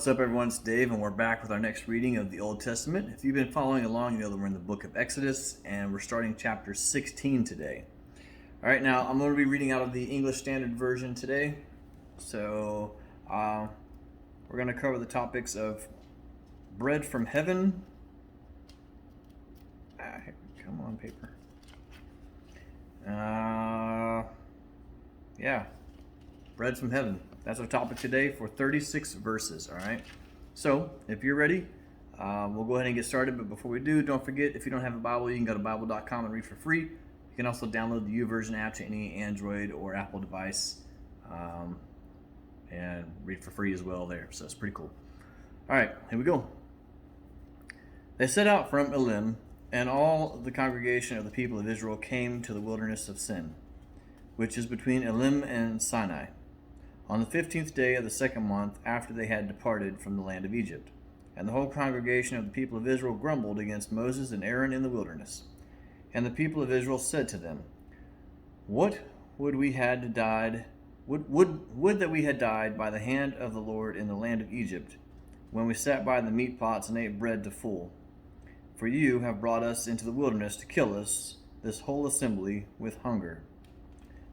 What's up, everyone? It's Dave, and we're back with our next reading of the Old Testament. If you've been following along, you know that we're in the book of Exodus, and we're starting chapter 16 today. All right, now I'm going to be reading out of the English Standard Version today. So we're going to cover the topics of bread from heaven. Come on, paper. Bread from heaven. That's our topic today for 36 verses, all right? So, if you're ready, we'll go ahead and get started. But before we do, don't forget, if you don't have a Bible, you can go to Bible.com and read for free. You can also download the YouVersion app to any Android or Apple device and read for free as well there. So it's pretty cool. All right, here we go. They set out from Elim, and all the congregation of the people of Israel came to the wilderness of Sin, which is between Elim and Sinai, on the 15th day of the second month after they had departed from the land of Egypt. And the whole congregation of the people of Israel grumbled against Moses and Aaron in the wilderness. And the people of Israel said to them, What would we had died? Would that we had died by the hand of the Lord in the land of Egypt, when we sat by the meat pots and ate bread to full. For you have brought us into the wilderness to kill us, this whole assembly, with hunger.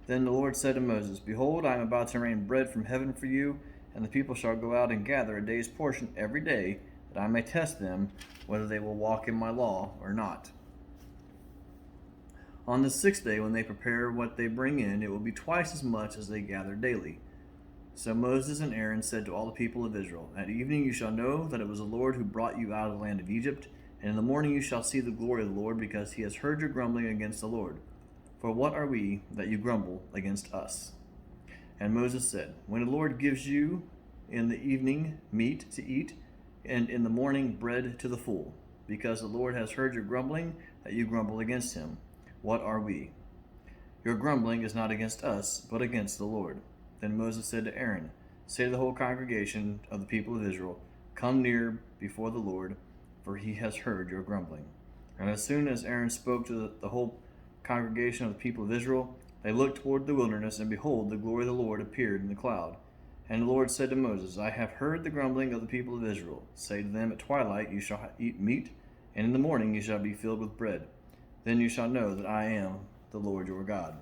Then the Lord said to Moses, Behold, I am about to rain bread from heaven for you, and the people shall go out and gather a day's portion every day, that I may test them whether they will walk in my law or not. On the sixth day, when they prepare what they bring in, it will be twice as much as they gather daily. So Moses and Aaron said to all the people of Israel, At evening you shall know that it was the Lord who brought you out of the land of Egypt, and in the morning you shall see the glory of the Lord, because he has heard your grumbling against the Lord. For what are we that you grumble against us? And Moses said, When the Lord gives you in the evening meat to eat, and in the morning bread to the full, because the Lord has heard your grumbling, that you grumble against him, what are we? Your grumbling is not against us, but against the Lord. Then Moses said to Aaron, Say to the whole congregation of the people of Israel, Come near before the Lord, for he has heard your grumbling. And as soon as Aaron spoke to the whole congregation of the people of Israel, they looked toward the wilderness, and behold, the glory of the Lord appeared in the cloud. And the Lord said to Moses, I have heard the grumbling of the people of Israel. Say to them, At twilight you shall eat meat, and in the morning you shall be filled with bread. Then you shall know that I am the Lord your God.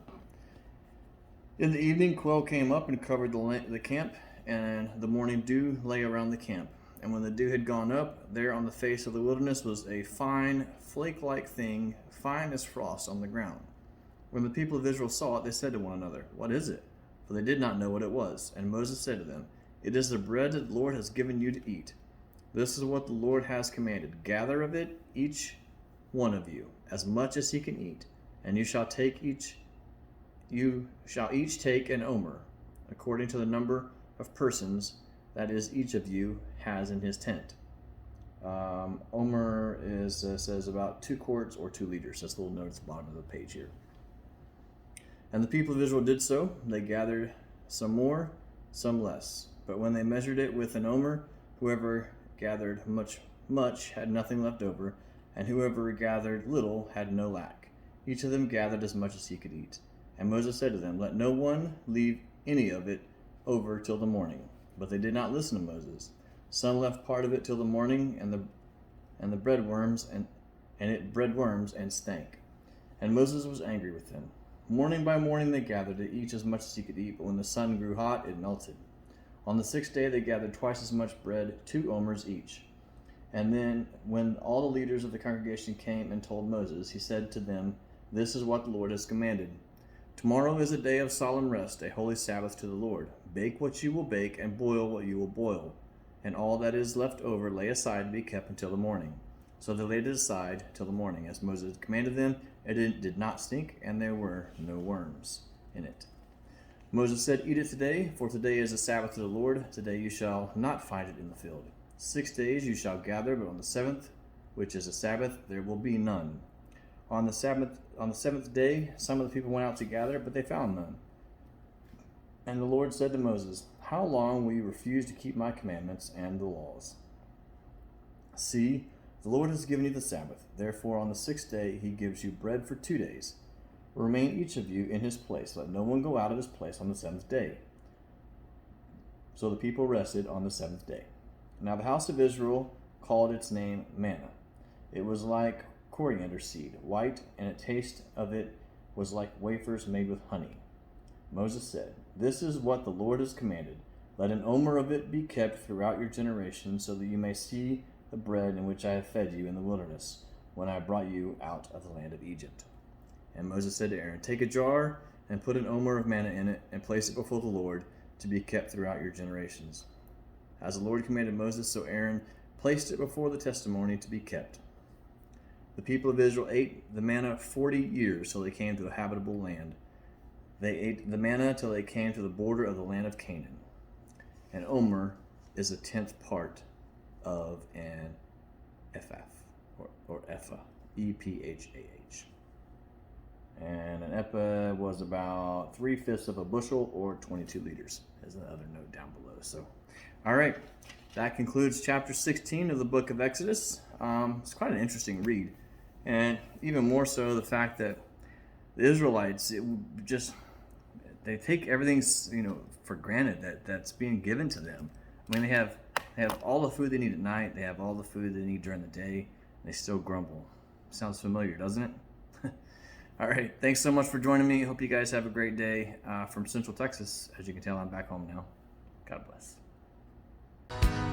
In the evening quail came up and covered the camp, and the morning dew lay around the camp. And when the dew had gone up, there on the face of the wilderness was a fine, flake-like thing, fine as frost on the ground. When the people of Israel saw it, they said to one another, What is it? For they did not know what it was. And Moses said to them, It is the bread that the Lord has given you to eat. This is what the Lord has commanded. Gather of it, each one of you, as much as he can eat, and you shall each take an omer, according to the number of persons that is each of you has in his tent. Omer says about 2 quarts or 2 liters. That's the little note at the bottom of the page here. And the people of Israel did so. They gathered some more, some less. But when they measured it with an omer, whoever gathered much had nothing left over, and whoever gathered little had no lack. Each of them gathered as much as he could eat. And Moses said to them, Let no one leave any of it over till the morning. But they did not listen to Moses. Some left part of it till the morning, and the bread worms and stank. And Moses was angry with them. Morning by morning they gathered it, each as much as he could eat, but when the sun grew hot, it melted. On the 6th day they gathered twice as much bread, 2 omers each. And then, when all the leaders of the congregation came and told Moses, he said to them, This is what the Lord has commanded. Tomorrow is a day of solemn rest, a holy Sabbath to the Lord. Bake what you will bake, and boil what you will boil. And all that is left over lay aside to be kept until the morning. So they laid it aside till the morning, as Moses commanded them. It did not stink, and there were no worms in it. Moses said, Eat it today, for today is a Sabbath to the Lord. Today you shall not find it in the field. 6 days you shall gather, but on the 7th, which is a Sabbath, there will be none. On the 7th day, some of the people went out to gather, but they found none. And the Lord said to Moses, How long will you refuse to keep my commandments and the laws? See, the Lord has given you the Sabbath. Therefore, on the 6th day, he gives you bread for 2 days. Remain each of you in his place. Let no one go out of his place on the 7th day. So the people rested on the 7th day. Now the house of Israel called its name manna. It was like coriander seed, white, and the taste of it was like wafers made with honey. Moses said, "This is what the Lord has commanded. Let an omer of it be kept throughout your generations, so that you may see the bread in which I have fed you in the wilderness, when I brought you out of the land of Egypt." And Moses said to Aaron, "Take a jar and put an omer of manna in it, and place it before the Lord to be kept throughout your generations." As the Lord commanded Moses, so Aaron placed it before the testimony to be kept. The people of Israel ate the manna 40 years till they came to a habitable land. They ate the manna till they came to the border of the land of Canaan. An omer is a 10th part of an ephah, or ephah, E-P-H-A-H. And an ephah was about 3/5 of a bushel, or 22 liters, as another note down below. So, all right, that concludes chapter 16 of the book of Exodus. It's quite an interesting read, and even more so the fact that the Israelites, they take everything, for granted that's being given to them. I mean, they have all the food they need at night. They have all the food they need during the day. And they still grumble. Sounds familiar, doesn't it? All right. Thanks so much for joining me. Hope you guys have a great day from Central Texas. As you can tell, I'm back home now. God bless.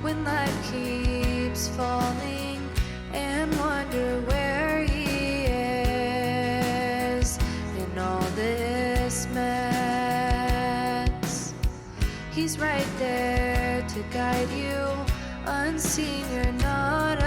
When life keeps falling and wonder where he is in all this mess, he's right there to guide you, unseen, you're not